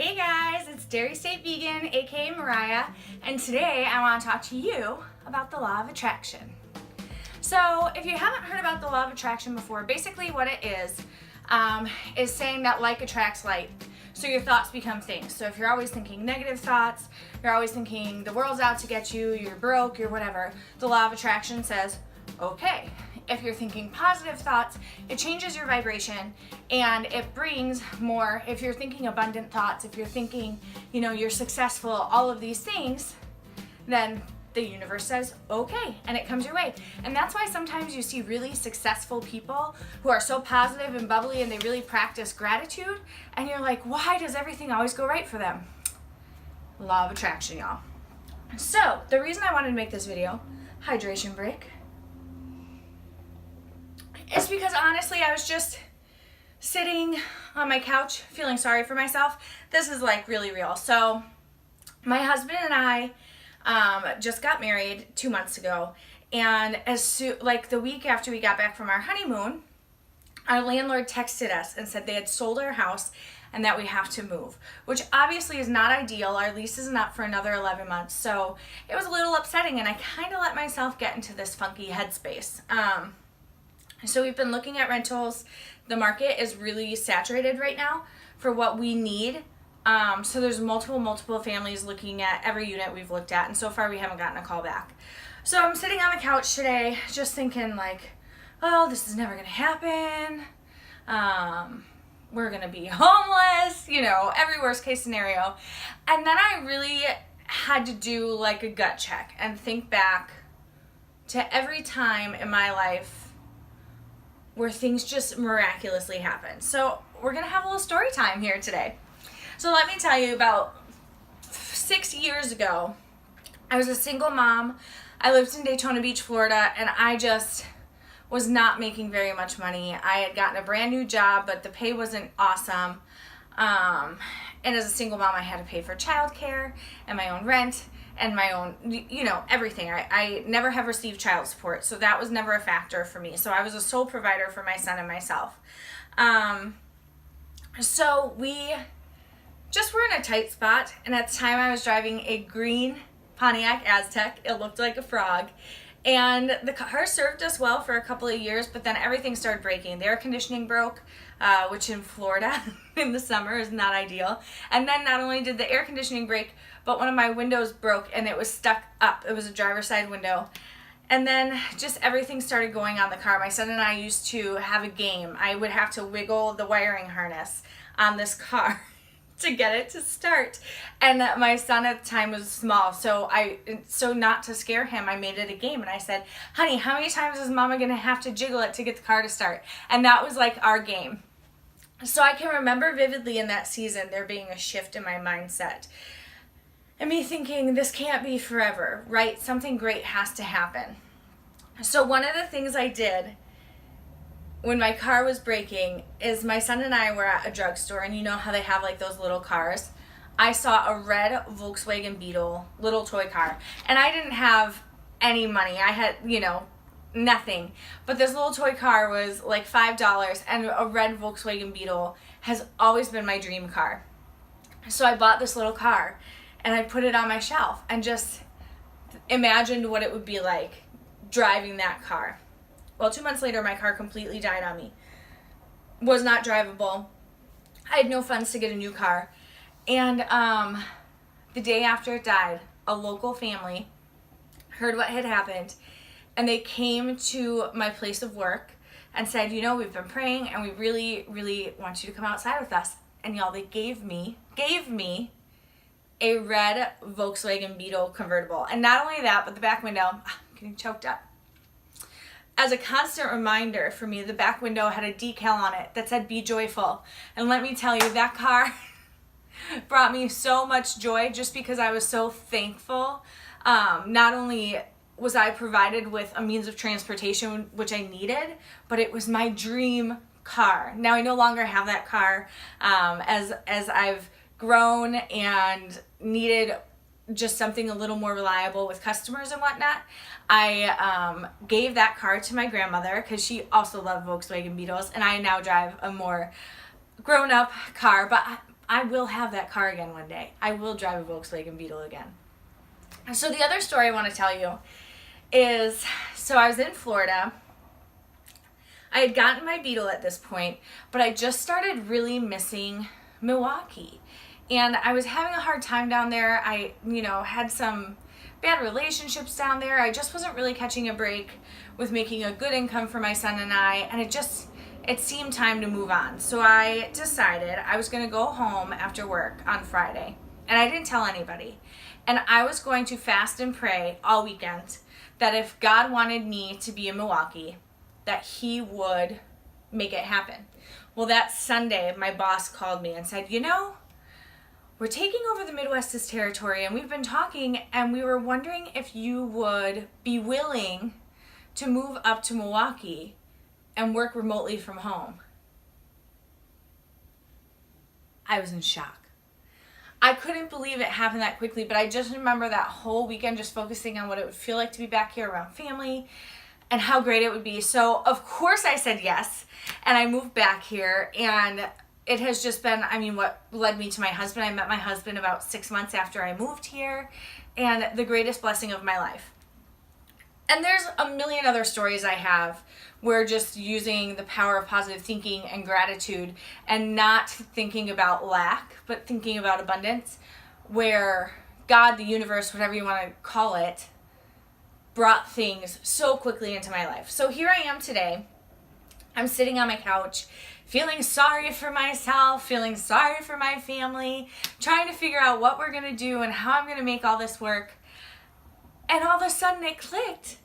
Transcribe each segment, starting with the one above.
Hey guys, it's Dairy State Vegan, aka Mariah, and today I want to talk to you about the law of attraction. So if you haven't heard about the law of attraction before, basically what it is saying that like attracts like. So your thoughts become things. So if you're always thinking negative thoughts, you're always thinking the world's out to get you, you're broke, you're whatever, the law of attraction says, okay. If you're thinking positive thoughts, it changes your vibration and it brings more. If you're thinking abundant thoughts, if you're thinking, you're successful, all of these things, then the universe says, okay, and it comes your way. And that's why sometimes you see really successful people who are so positive and bubbly and they really practice gratitude, and you're like, why does everything always go right for them? Law of attraction, y'all. So the reason I wanted to make this video, hydration break, it's because honestly, I was just sitting on my couch feeling sorry for myself. This is like really real. So my husband and I just got married 2 months ago. And like the week after we got back from our honeymoon, our landlord texted us and said they had sold our house and that we have to move, which obviously is not ideal. Our lease isn't up for another 11 months. So it was a little upsetting, and I kind of let myself get into this funky headspace. So we've been looking at rentals. The market is really saturated right now for what we need. So there's multiple families looking at every unit we've looked at, and so far we haven't gotten a call back. So I'm sitting on the couch today just thinking like, oh, this is never gonna happen. We're gonna be homeless, every worst case scenario. And then I really had to do like a gut check and think back to every time in my life where things just miraculously happen. So we're gonna have a little story time here today. So let me tell you, about 6 years ago, I was a single mom. I lived in Daytona Beach, Florida, and I just was not making very much money. I had gotten a brand new job, but the pay wasn't awesome. And as a single mom, I had to pay for childcare and my own rent and my own, everything. I never have received child support, so that was never a factor for me. So I was a sole provider for my son and myself. So we just were in a tight spot, and at the time I was driving a green Pontiac Aztec. It looked like a frog. And the car served us well for a couple of years, but then everything started breaking. The air conditioning broke, which in Florida in the summer is not ideal. And then not only did the air conditioning break, but one of my windows broke and it was stuck up. It was a driver's side window. And then just everything started going on the car. My son and I used to have a game. I would have to wiggle the wiring harness on this car to get it to start. And my son at the time was small, so not to scare him, I made it a game, and I said, honey, how many times is mama gonna have to jiggle it to get the car to start? And that was like our game. So I can remember vividly in that season there being a shift in my mindset and me thinking, this can't be forever, right? Something great has to happen. So one of the things I did when my car was breaking is my son and I were at a drugstore, and you know how they have like those little cars. I saw a red Volkswagen Beetle little toy car, and I didn't have any money. I had, nothing. But this little toy car was like $5, and a red Volkswagen Beetle has always been my dream car. So I bought this little car and I put it on my shelf and just imagined what it would be like driving that car. Well, 2 months later, my car completely died on me. Was not drivable. I had no funds to get a new car. And the day after it died, a local family heard what had happened, and they came to my place of work and said, we've been praying, and we really, really want you to come outside with us. And y'all, they gave me a red Volkswagen Beetle convertible. And not only that, but the back window, I'm getting choked up. As a constant reminder for me, the back window had a decal on it that said, be joyful. And let me tell you, that car brought me so much joy just because I was so thankful. Not only was I provided with a means of transportation, which I needed, but it was my dream car. Now I no longer have that car. As I've grown and needed just something a little more reliable with customers and whatnot, I gave that car to my grandmother because she also loved Volkswagen Beetles, and I now drive a more grown-up car. But I will have that car again one day. I will drive a Volkswagen Beetle again. And so the other story I want to tell you is, so I was in Florida. I had gotten my Beetle at this point, but I just started really missing Milwaukee. And I was having a hard time down there. I, had some bad relationships down there. I just wasn't really catching a break with making a good income for my son and I, and it seemed time to move on. So I decided I was going to go home after work on Friday, and I didn't tell anybody. And I was going to fast and pray all weekend that if God wanted me to be in Milwaukee, that he would make it happen. Well, that Sunday, my boss called me and said, we're taking over the Midwest's territory, and we've been talking, and we were wondering if you would be willing to move up to Milwaukee and work remotely from home. I was in shock. I couldn't believe it happened that quickly, but I just remember that whole weekend just focusing on what it would feel like to be back here around family and how great it would be. So, of course, I said yes, and I moved back here, and it has just been, what led me to my husband. I met my husband about 6 months after I moved here, and the greatest blessing of my life. And there's a million other stories I have where just using the power of positive thinking and gratitude and not thinking about lack, but thinking about abundance, where God, the universe, whatever you want to call it, brought things so quickly into my life. So here I am today. I'm sitting on my couch, feeling sorry for myself, feeling sorry for my family, trying to figure out what we're going to do and how I'm going to make all this work. And all of a sudden it clicked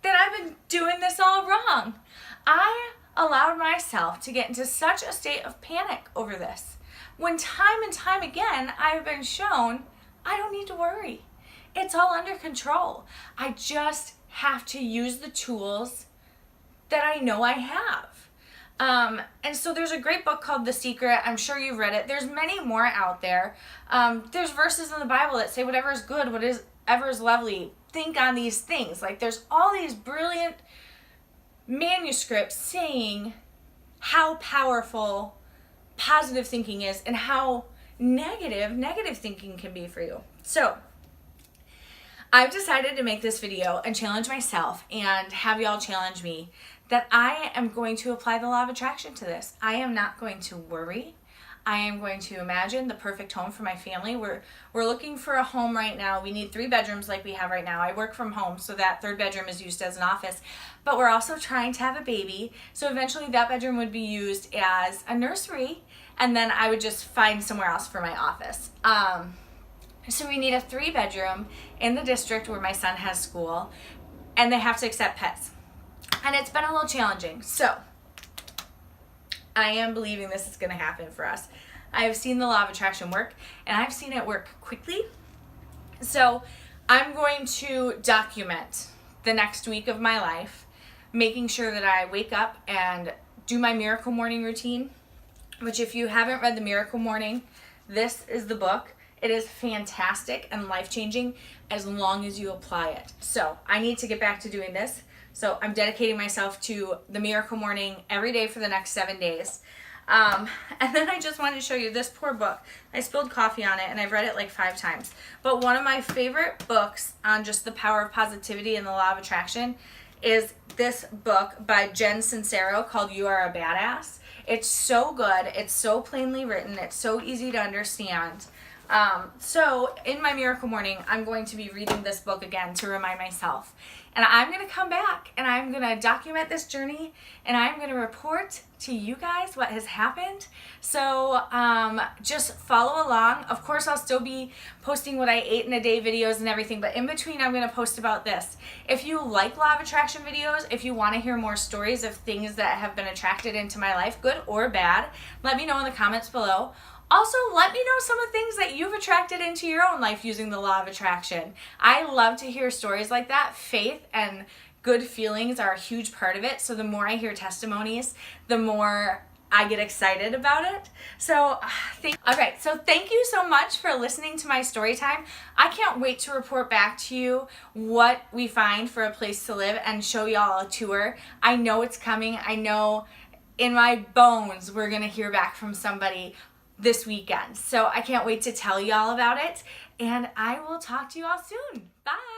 that I've been doing this all wrong. I allowed myself to get into such a state of panic over this, when time and time again I've been shown I don't need to worry. It's all under control. I just have to use the tools that I know I have. And so there's a great book called The Secret. I'm sure you've read it. There's many more out there. There's verses in the Bible that say whatever is good, whatever is lovely, think on these things. Like, there's all these brilliant manuscripts saying how powerful positive thinking is and how negative thinking can be for you. So I've decided to make this video and challenge myself and have y'all challenge me that I am going to apply the law of attraction to this. I am not going to worry. I am going to imagine the perfect home for my family. We're looking for a home right now. We need 3 bedrooms like we have right now. I work from home, so that 3rd bedroom is used as an office. But we're also trying to have a baby, so eventually that bedroom would be used as a nursery, and then I would just find somewhere else for my office. So we need a 3 bedroom in the district where my son has school, and they have to accept pets. And it's been a little challenging. So I am believing this is going to happen for us. I have seen the law of attraction work, and I've seen it work quickly. So I'm going to document the next week of my life, making sure that I wake up and do my miracle morning routine, which, if you haven't read the Miracle Morning, this is the book. It is fantastic and life-changing as long as you apply it. So I need to get back to doing this. So I'm dedicating myself to the Miracle Morning every day for the next 7 days. And then I just wanted to show you this poor book. I spilled coffee on it, and I've read it like 5 times. But one of my favorite books on just the power of positivity and the law of attraction is this book by Jen Sincero called You Are a Badass. It's so good. It's so plainly written. It's so easy to understand. So in my Miracle Morning, I'm going to be reading this book again to remind myself. And I'm going to come back and I'm going to document this journey, and I'm going to report to you guys what has happened. So just follow along. Of course, I'll still be posting what I ate in a day videos and everything, but in between, I'm going to post about this. If you like law of attraction videos, if you want to hear more stories of things that have been attracted into my life, good or bad, let me know in the comments below. Also, let me know some of the things that you've attracted into your own life using the law of attraction. I love to hear stories like that. Faith and good feelings are a huge part of it. So the more I hear testimonies, the more I get excited about it. So, thank you so much for listening to my story time. I can't wait to report back to you what we find for a place to live and show y'all a tour. I know it's coming. I know in my bones we're going to hear back from somebody. this weekend. So I can't wait to tell you all about it, and I will talk to you all soon. Bye.